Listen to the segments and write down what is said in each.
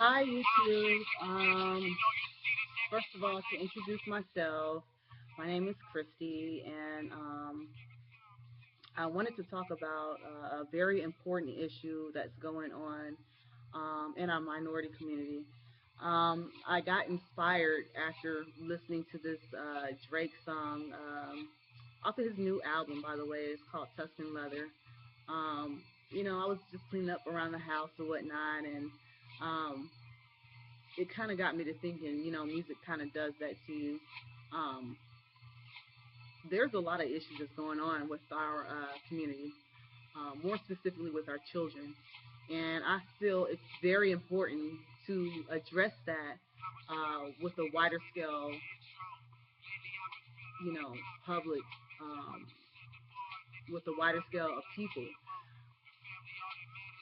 Hi, YouTube. First of all, to introduce myself, my name is Christy, and I wanted to talk about a very important issue that's going on in our minority community. I got inspired after listening to this Drake song off of his new album, by the way. It's called Tuscan Leather. I was just cleaning up around the house or whatnot, and um, it kind of got me to thinking, music kind of does that to you. Um, there's a lot of issues that's going on with our community, more specifically with our children. And I feel it's very important to address that with a wider scale, public, um, with a wider scale of people.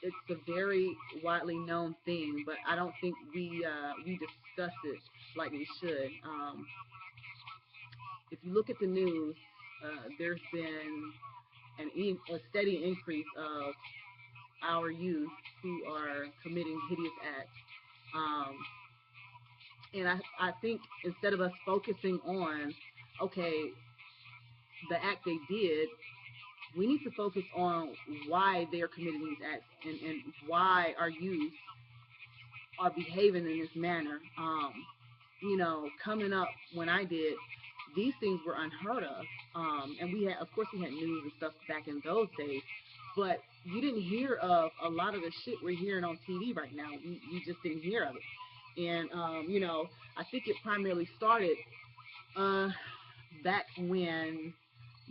It's a very widely known thing, but I don't think we discuss it like we should. If you look at the news, there's been a steady increase of our youth who are committing hideous acts. Um, and I think instead of us focusing on, okay, the act they did, we need to focus on why they're committing these acts, and why our youth are behaving in this manner. Coming up when I did, these things were unheard of. And of course, we had news and stuff back in those days, but you didn't hear of a lot of the shit we're hearing on TV right now. You just didn't hear of it. And, I think it primarily started uh, back when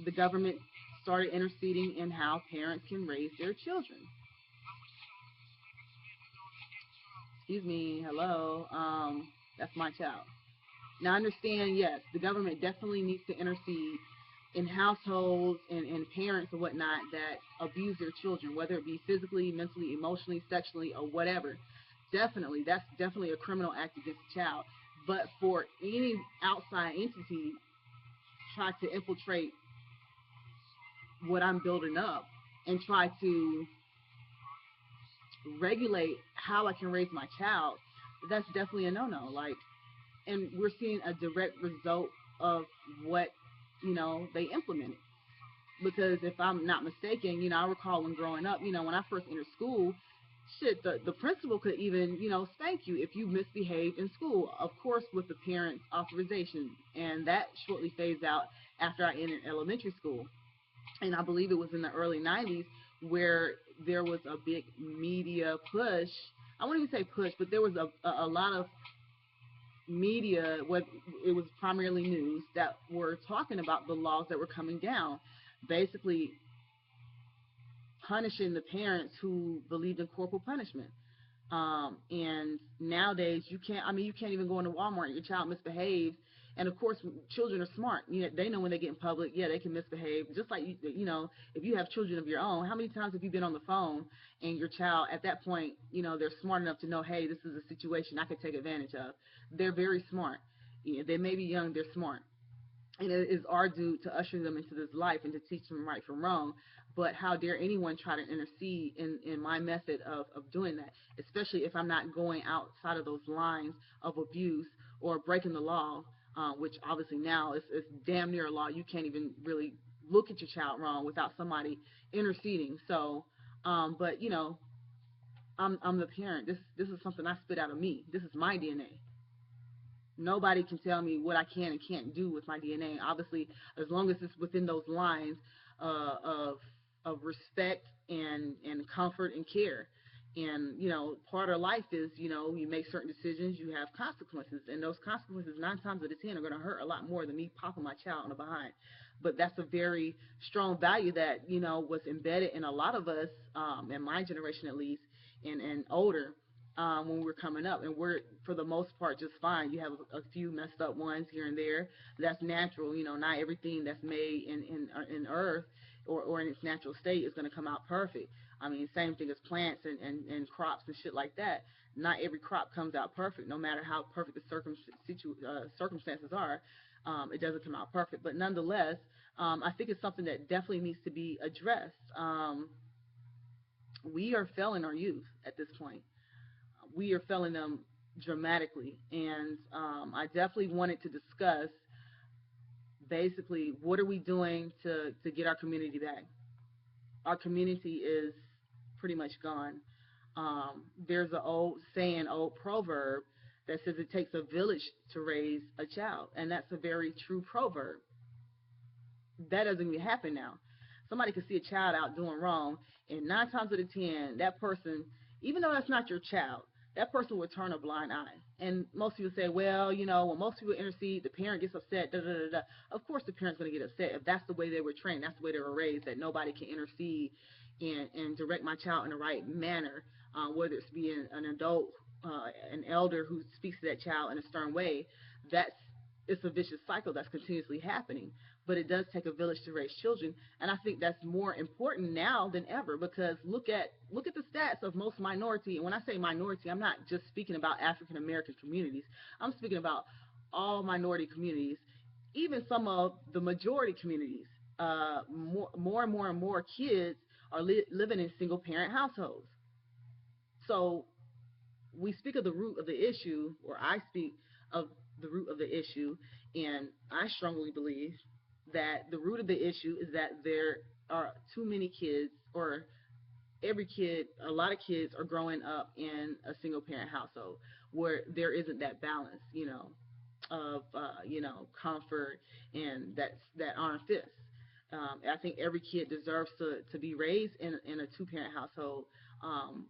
the government started interceding in how parents can raise their children. Excuse me, hello. That's my child. Now, I understand, yes, the government definitely needs to intercede in households and parents or whatnot that abuse their children, whether it be physically, mentally, emotionally, sexually, or whatever. Definitely, that's definitely a criminal act against the child. But for any outside entity try to infiltrate what I'm building up and try to regulate how I can raise my child, that's definitely a no-no. Like, and we're seeing a direct result of what they implemented. Because if I'm not mistaken, I recall when growing up, when I first entered school, shit, the principal could even spank you if you misbehaved in school, of course with the parents' authorization, and that shortly phased out after I entered elementary school. And I believe it was in the early 90s where there was a big media push. I wouldn't even say push, but there was a lot of media, what it was primarily news, that were talking about the laws that were coming down, basically punishing the parents who believed in corporal punishment. And nowadays, you can't even go into Walmart. Your child misbehaves, and of course, children are smart. They know when they get in public, yeah, they can misbehave. Just like if you have children of your own, how many times have you been on the phone and your child at that point, they're smart enough to know, hey, this is a situation I could take advantage of. They're very smart. They may be young, they're smart, and it is our due to usher them into this life and to teach them right from wrong. But how dare anyone try to intercede in my method of doing that, especially if I'm not going outside of those lines of abuse or breaking the law, which obviously now is damn near a law. You can't even really look at your child wrong without somebody interceding. So, but I'm the parent. This is something I spit out of me. This is my DNA. Nobody can tell me what I can and can't do with my DNA. Obviously, as long as it's within those lines of respect and comfort and care. And part of life is you make certain decisions, you have consequences, and those consequences 9 times out of 10 are going to hurt a lot more than me popping my child in the behind. But that's a very strong value that was embedded in a lot of us, in my generation at least, and older, when we're coming up, and we're for the most part just fine. You have a few messed up ones here and there. That's natural. Not everything that's made in earth or in its natural state is going to come out perfect. I mean, same thing as plants and crops and shit like that. Not every crop comes out perfect, no matter how perfect the circumstances are. It doesn't come out perfect, but nonetheless, I think it's something that definitely needs to be addressed. We are failing our youth at this point. We are failing them dramatically, and I definitely wanted to discuss basically what are we doing to get our community back. Our community is pretty much gone. There's an old saying, old proverb that says it takes a village to raise a child, and that's a very true proverb. That doesn't even happen now. Somebody can see a child out doing wrong, and 9 times out of 10, that person, even though that's not your child, that person will turn a blind eye. And most people say, well, when most people intercede, the parent gets upset, da da da da. Of course, the parent's going to get upset if that's the way they were trained, that's the way they were raised, that nobody can intercede and direct my child in the right manner, whether it's being an adult, an elder who speaks to that child in a stern way. That's It's a vicious cycle that's continuously happening. But it does take a village to raise children, and I think that's more important now than ever, because look at the stats of most minority. And when I say minority, I'm not just speaking about African American communities. I'm speaking about all minority communities, even some of the majority communities. More and more kids are living in single parent households. So we speak of the root of the issue, or I speak of the root of the issue, and I strongly believe that the root of the issue is that there are too many kids, or a lot of kids are growing up in a single parent household where there isn't that balance, of comfort and that iron fist. I think every kid deserves to be raised in a two-parent household. Um,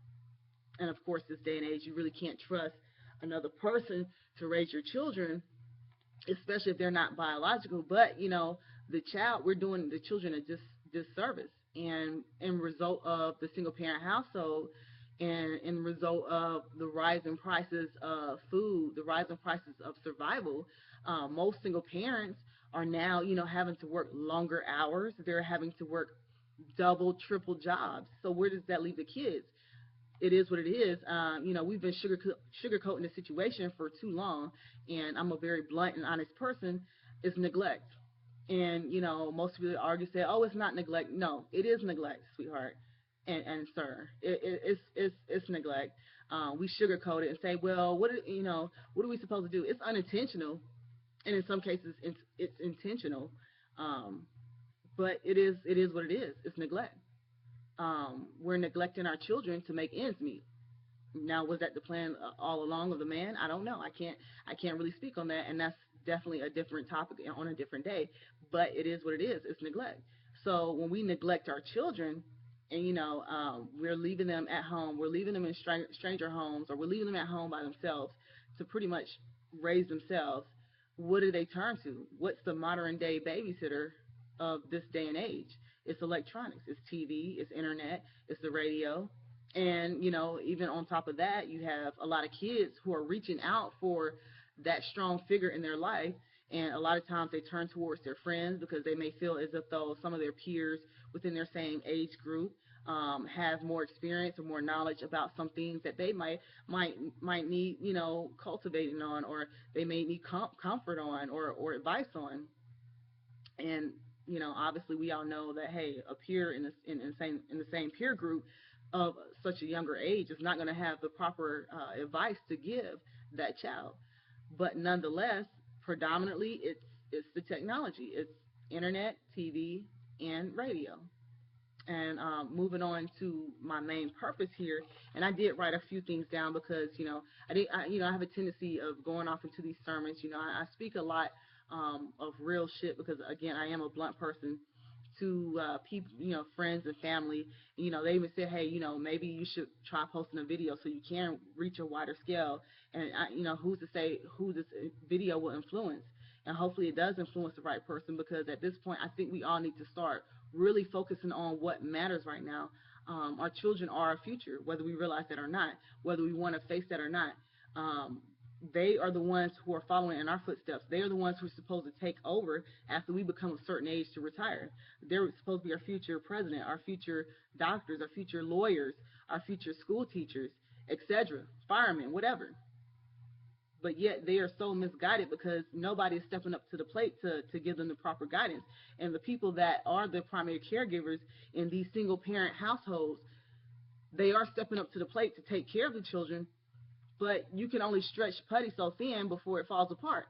and of course, this day and age, you really can't trust another person to raise your children, especially if they're not biological. But we're doing the children a disservice, and in result of the single parent household, and in result of the rising prices of food, the rising prices of survival, most single parents are now having to work longer hours. They're having to work double, triple jobs. So where does that leave the kids? It is what it is. We've been sugarcoating the situation for too long, and I'm a very blunt and honest person. It's neglect. And most people argue, say, "Oh, it's not neglect." No, it is neglect, sweetheart, and sir. It's neglect. We sugarcoat it and say, "Well, what are we supposed to do?" It's unintentional, and in some cases, it's intentional. Um, but it is what it is. It's neglect. We're neglecting our children to make ends meet. Now, was that the plan all along of the man? I don't know. I can't really speak on that, and that's definitely a different topic on a different day. But it is what it is. It's neglect. So when we neglect our children, and we're leaving them at home, we're leaving them in stranger homes, or we're leaving them at home by themselves to pretty much raise themselves. What do they turn to? What's the modern day babysitter of this day and age? It's electronics, it's TV, it's internet, it's the radio. And even on top of that, you have a lot of kids who are reaching out for that strong figure in their life, and a lot of times they turn towards their friends because they may feel as if though some of their peers within their same age group have more experience or more knowledge about some things that they might need cultivating on, or they may need comfort on, or advice on. And obviously we all know that, hey, a peer in the same peer group of such a younger age is not going to have the proper advice to give that child. But nonetheless, predominantly it's the technology. It's internet, TV, and radio. And moving on to my main purpose here, and I did write a few things down because I have a tendency of going off into these sermons. I speak a lot of real shit because, again, I am a blunt person to people, friends and family. They even said, hey, maybe you should try posting a video so you can reach a wider scale. And who's to say who this video will influence? And hopefully it does influence the right person, because at this point, I think we all need to start really focusing on what matters right now. Our children are our future, whether we realize that or not, whether we want to face that or not. They are the ones who are following in our footsteps. They are the ones who are supposed to take over after we become a certain age to retire. They're supposed to be our future president, our future doctors, our future lawyers, our future school teachers, etc., firemen, whatever. but yet they are so misguided because nobody is stepping up to the plate to give them the proper guidance. And the people that are the primary caregivers in these single parent households, they are stepping up to the plate to take care of the children, but you can only stretch putty so thin before it falls apart.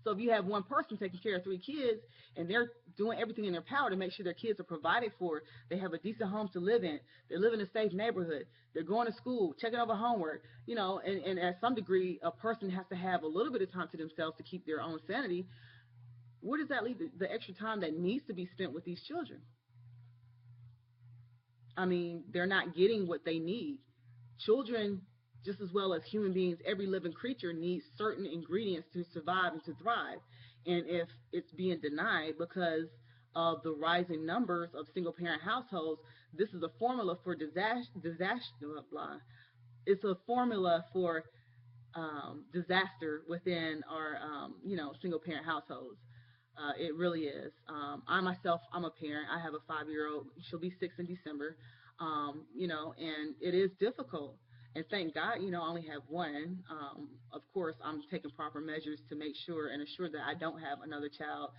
So if you have one person taking care of three kids and they're doing everything in their power to make sure their kids are provided for, they have a decent home to live in, they live in a safe neighborhood, they're going to school, checking over homework, and at some degree, a person has to have a little bit of time to themselves to keep their own sanity. Where does that leave the extra time that needs to be spent with these children? I mean, they're not getting what they need. Children, just as well as human beings, every living creature needs certain ingredients to survive and to thrive. And if it's being denied because of the rising numbers of single parent households, this is a formula for disaster, blah, blah. It's a formula for disaster within our, single parent households. It really is. I myself, I'm a parent. I have a 5-year-old. She'll be 6 in December. And it is difficult. And thank God, I only have one. Of course, I'm taking proper measures to make sure and assure that I don't have another child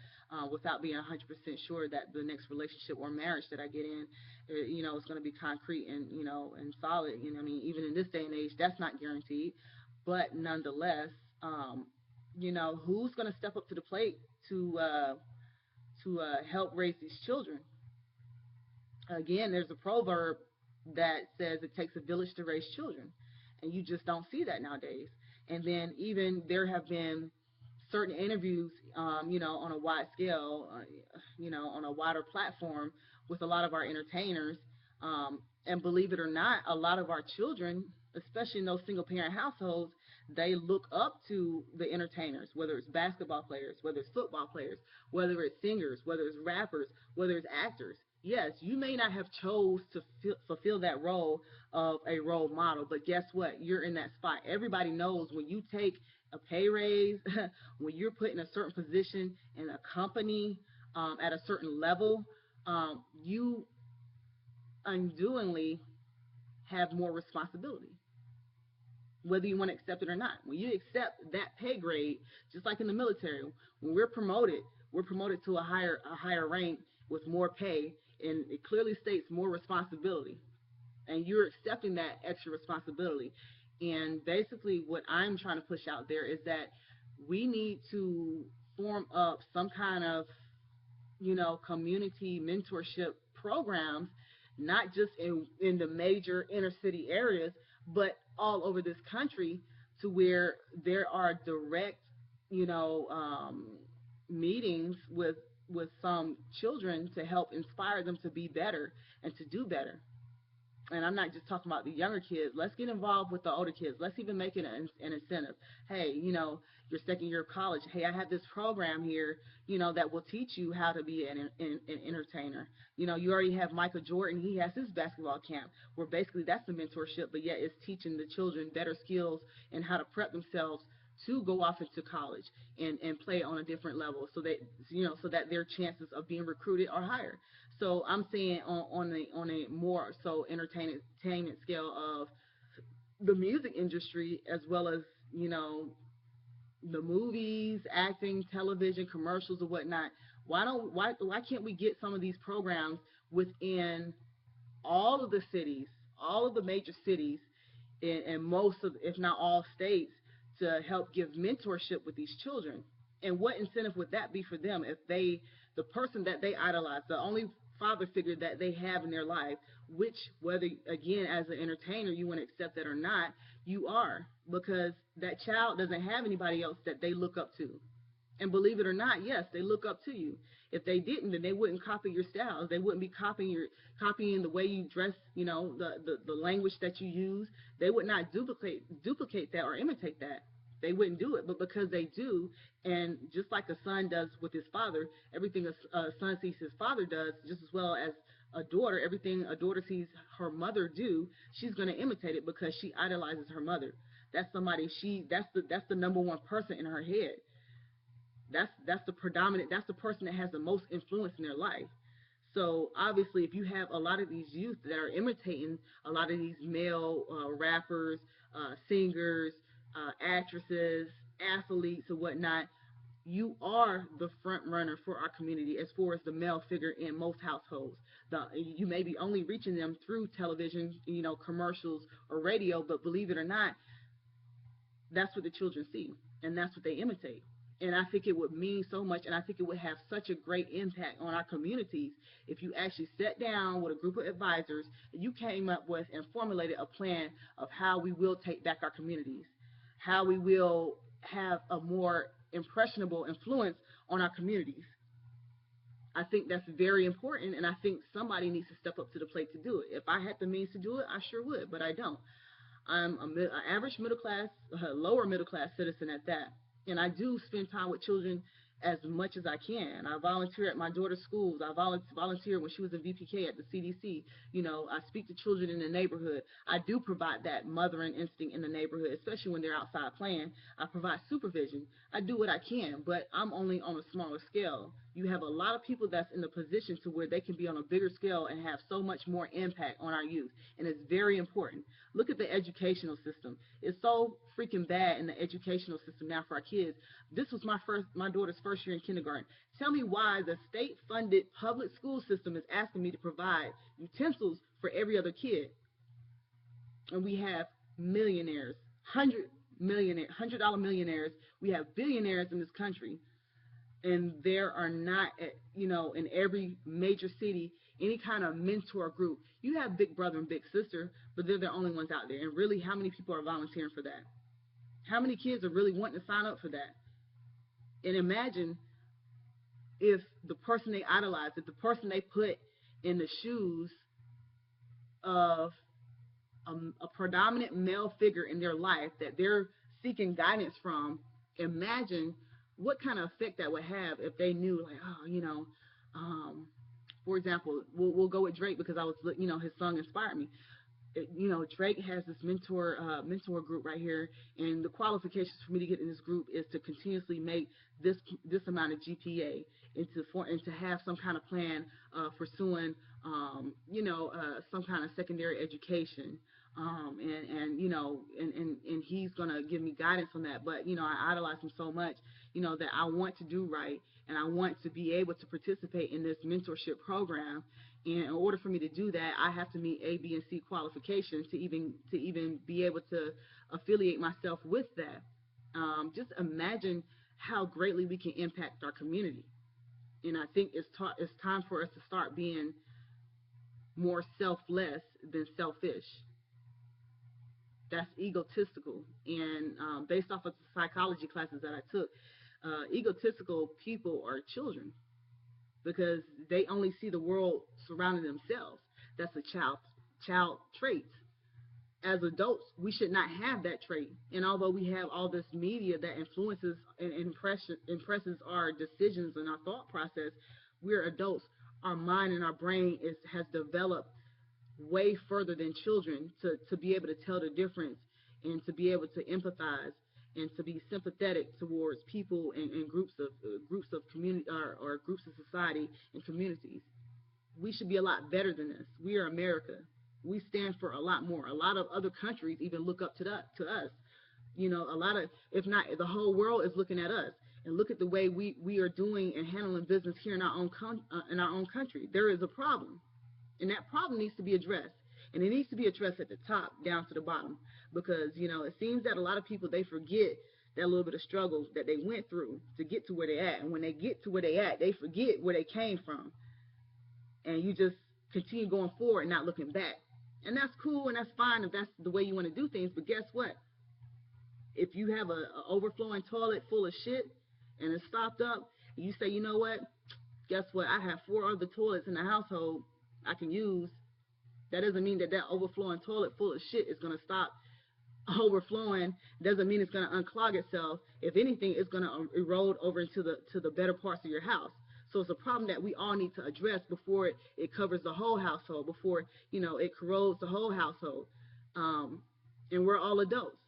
without being 100% sure that the next relationship or marriage that I get in, is going to be concrete and solid. I mean, even in this day and age, that's not guaranteed. But nonetheless, who's going to step up to the plate to help raise these children? Again, there's a proverb that says it takes a village to raise children, and you just don't see that nowadays. And then even there have been certain interviews, on a wide scale, on a wider platform with a lot of our entertainers, and believe it or not, a lot of our children, especially in those single parent households, they look up to the entertainers, whether it's basketball players, whether it's football players, whether it's singers, whether it's rappers, whether it's actors. Yes, you may not have chose to fulfill that role of a role model, but guess what? You're in that spot. Everybody knows when you take a pay raise, when you're put in a certain position in a company at a certain level, you undoingly have more responsibility, whether you want to accept it or not. When you accept that pay grade, just like in the military, when we're promoted to a higher rank with more pay, and it clearly states more responsibility, and you're accepting that extra responsibility. And basically what I'm trying to push out there is that we need to form up some kind of, community mentorship programs, not just in the major inner city areas, but all over this country, to where there are direct, meetings with some children to help inspire them to be better and to do better. And I'm not just talking about the younger kids. Let's get involved with the older kids. Let's even make it an incentive. Hey, your second year of college. Hey, I have this program here, that will teach you how to be an entertainer. You already have Michael Jordan. He has his basketball camp where basically that's the mentorship, but yet it's teaching the children better skills and how to prep themselves to go off into college and play on a different level, so that so that their chances of being recruited are higher. So I'm saying on a more so entertainment scale of the music industry, as well as the movies, acting, television, commercials, or whatnot. Why can't we get some of these programs within all of the cities, all of the major cities, and most of, if not all, states, to help give mentorship with these children? And what incentive would that be for them if the person that they idolize, the only father figure that they have in their life, which, whether, again, as an entertainer, you want to accept that or not, you are, because that child doesn't have anybody else that they look up to. And believe it or not, yes, they look up to you. If they didn't, then they wouldn't copy your styles. They wouldn't be copying the way you dress, the language that you use. They would not duplicate that or imitate that. They wouldn't do it. But because they do, and just like a son does with his father, everything a son sees his father does, just as well as a daughter, everything a daughter sees her mother do, she's going to imitate it because she idolizes her mother. That's somebody that's the number one person in her head. That's the person that has the most influence in their life. So obviously, if you have a lot of these youth that are imitating a lot of these male rappers, singers, actresses, athletes, or whatnot, you are the front runner for our community as far as the male figure in most households. You may be only reaching them through television, commercials or radio, but believe it or not, that's what the children see and that's what they imitate. And I think it would mean so much, and I think it would have such a great impact on our communities if you actually sat down with a group of advisors and you came up with and formulated a plan of how we will take back our communities, how we will have a more impressionable influence on our communities. I think that's very important, and I think somebody needs to step up to the plate to do it. If I had the means to do it, I sure would, but I don't. I'm an average middle class, lower middle class citizen at that. And I do spend time with children as much as I can. I volunteer at my daughter's schools. I volunteer when she was in VPK at the CDC. I speak to children in the neighborhood. I do provide that mothering instinct in the neighborhood, especially when they're outside playing. I provide supervision. I do what I can, but I'm only on a smaller scale. You have a lot of people that's in the position to where they can be on a bigger scale and have so much more impact on our youth, and it's very important. Look at the educational system. It's so freaking bad in the educational system now for our kids. This was my daughter's first year in kindergarten. Tell me why the state-funded public school system is asking me to provide utensils for every other kid, and we have millionaires, $100 millionaires. We have billionaires in this country, and there are not, in every major city, any kind of mentor group. You have Big Brother and Big Sister, but they're the only ones out there. And really, how many people are volunteering for that? How many kids are really wanting to sign up for that? And imagine if the person they idolize, if the person they put in the shoes of a predominant male figure in their life that they're seeking guidance from, imagine what kind of effect that would have if they knew, like, for example, we'll go with Drake because I was, his song inspired me. Drake has this mentor group right here, and the qualifications for me to get in this group is to continuously make this amount of GPA, and to have some kind of plan pursuing some kind of secondary education, and he's gonna give me guidance on that. But I idolize him so much, that I want to do right, and I want to be able to participate in this mentorship program. And in order for me to do that, I have to meet A, B, and C qualifications to even be able to affiliate myself with that. Just imagine how greatly we can impact our community. And I think it's time for us to start being more selfless than selfish. That's egotistical. And based off of the psychology classes that I took, egotistical people are children, because they only see the world surrounding themselves. That's a child trait. As adults, we should not have that trait. And although we have all this media that influences and impresses our decisions and our thought process, we're adults. Our mind and our brain has developed way further than children to be able to tell the difference and to be able to empathize and to be sympathetic towards people and groups of community or groups of society and communities. We should be a lot better than this. We are America. We stand for a lot more. A lot of other countries even look up to us. A lot of, if not the whole world, is looking at us. And look at the way we are doing and handling business here in our own country. There is a problem, and that problem needs to be addressed. And it needs to be addressed at the top down to the bottom, because it seems that a lot of people, they forget that little bit of struggle that they went through to get to where they at. And when they get to where they at, they forget where they came from, and you just continue going forward, not looking back. And that's cool, and that's fine if that's the way you want to do things. But guess what? If you have a overflowing toilet full of shit and it's stopped up, and you say, you know what? Guess what? I have 4 other toilets in the household I can use. That doesn't mean that overflowing toilet full of shit is going to stop overflowing. Doesn't mean it's going to unclog itself. If anything, it's going to erode over into the better parts of your house. So it's a problem that we all need to address before it covers the whole household, before it corrodes the whole household. And we're all adults,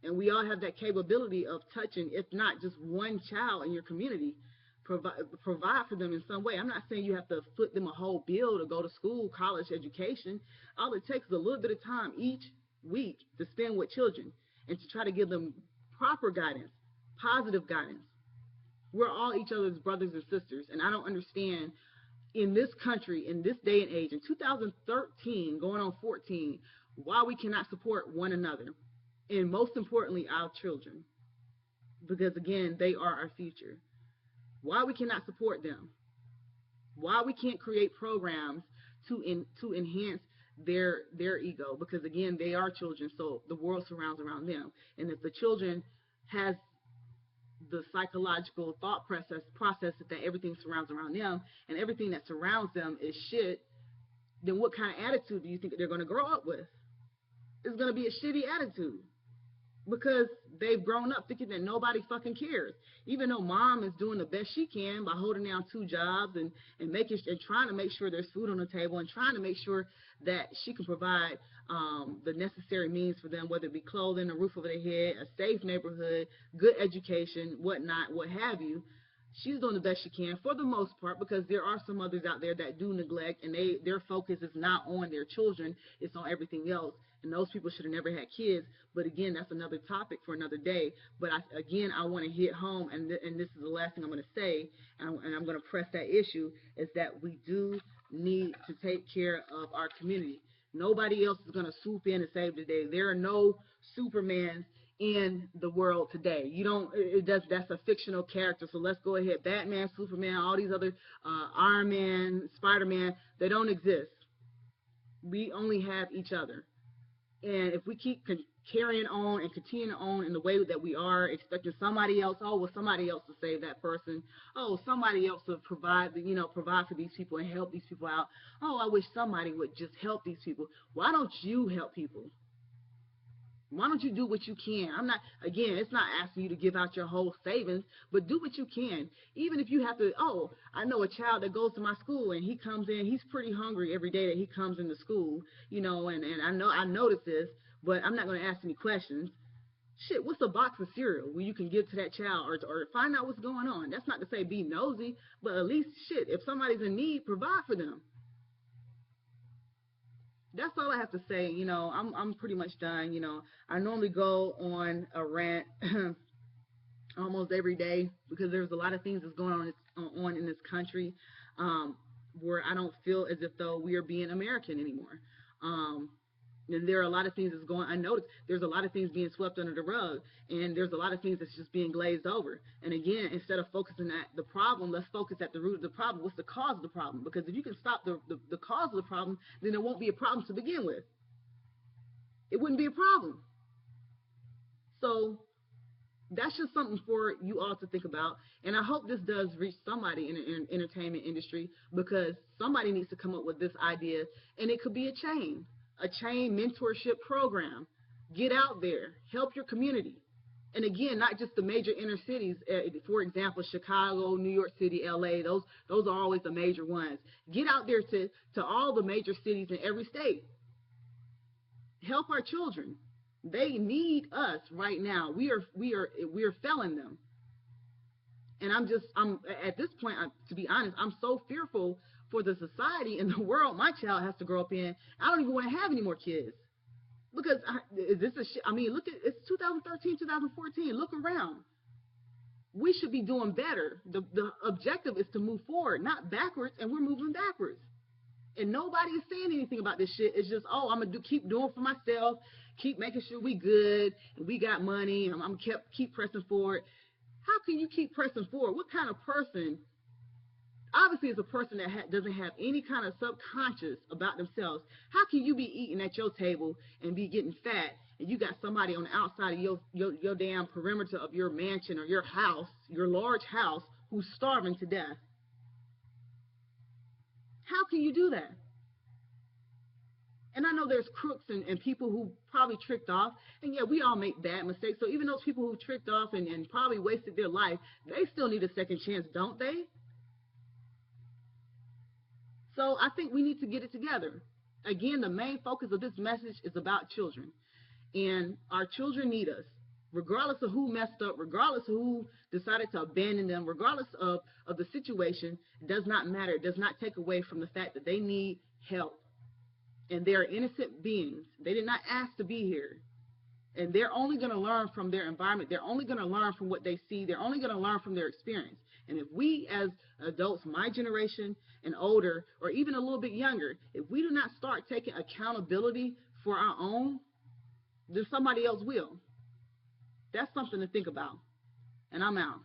and we all have that capability of touching, if not just one child in your community. Provide for them in some way. I'm not saying you have to foot them a whole bill to go to school, college education. All it takes is a little bit of time each week to spend with children. and to try to give them proper guidance, positive guidance. We're all each other's brothers and sisters, and I don't understand in this country, in this day and age, in 2013, going on 14, why we cannot support one another, and most importantly, our children, because again, they are our future. Why we cannot support them? Why we can't create programs to enhance their ego? Because again, they are children, so the world surrounds around them, and if the children has the psychological thought process that everything surrounds around them, and everything that surrounds them is shit, then what kind of attitude do you think they're going to grow up with? It's going to be a shitty attitude, because they've grown up thinking that nobody fucking cares. Even though mom is doing the best she can by holding down 2 jobs and trying to make sure there's food on the table, and trying to make sure that she can provide the necessary means for them, whether it be clothing, a roof over their head, a safe neighborhood, good education, whatnot, what have you. She's doing the best she can for the most part, because there are some others out there that do neglect, and their focus is not on their children, it's on everything else. And those people should have never had kids. But again, that's another topic for another day. But I want to hit home, and this is the last thing I'm going to say, and I'm going to press that issue, is that we do need to take care of our community. Nobody else is going to swoop in and save the day. There are no Supermans in the world today. That's a fictional character. So let's go ahead. Batman, Superman, all these other Iron Man, Spider-Man, they don't exist. We only have each other. And if we keep carrying on and continuing on in the way that we are, expecting somebody else, somebody else to save that person, somebody else to provide for these people and help these people out. I wish somebody would just help these people. Why don't you help people? Why don't you do what you can? It's not asking you to give out your whole savings, but do what you can. Even if you have to, I know a child that goes to my school, and he comes in, he's pretty hungry every day that he comes into school, and I notice this, but I'm not going to ask any questions. Shit, what's a box of cereal where you can give to that child, or find out what's going on? That's not to say be nosy, but at least, shit, if somebody's in need, provide for them. That's all I have to say. I'm pretty much done. I normally go on a rant almost every day, because there's a lot of things that's going on in this country, where I don't feel as if though we are being American anymore. And there are a lot of things that's going unnoticed. There's a lot of things being swept under the rug, and there's a lot of things that's just being glazed over. And again, instead of focusing at the problem, let's focus at the root of the problem. What's the cause of the problem? Because if you can stop the cause of the problem, then there won't be a problem to begin with. It wouldn't be a problem. So that's just something for you all to think about. And I hope this does reach somebody in the entertainment industry, because somebody needs to come up with this idea, and it could be a chain mentorship program. Get out there, help your community. And again, not just the major inner cities, for example, Chicago, New York City, LA, those are always the major ones. Get out there to all the major cities in every state. Help our children. They need us right now. We are failing them. And I'm at this point, to be honest, I'm so fearful for the society and the world my child has to grow up in. I don't even want to have any more kids, because look at, it's 2013, 2014. Look around. We should be doing better. The objective is to move forward, not backwards, and we're moving backwards. And nobody is saying anything about this shit. It's just, I'm gonna keep doing for myself, keep making sure we good and we got money, and I'm keep pressing forward. How can you keep pressing forward? What kind of person? Obviously, it's a person that doesn't have any kind of subconscious about themselves. How can you be eating at your table and be getting fat, and you got somebody on the outside of your damn perimeter of your mansion or your house, your large house, who's starving to death? How can you do that? And I know there's crooks and people who probably tricked off. And yeah, we all make bad mistakes. So even those people who tricked off and probably wasted their life, they still need a second chance, don't they? So I think we need to get it together. Again, the main focus of this message is about children. And our children need us. Regardless of who messed up, regardless of who decided to abandon them, regardless of the situation, it does not matter. It does not take away from the fact that they need help. And they are innocent beings. They did not ask to be here. And they're only going to learn from their environment. They're only going to learn from what they see. They're only going to learn from their experience. And if we as adults, my generation and older, or even a little bit younger, if we do not start taking accountability for our own, then somebody else will. That's something to think about. And I'm out.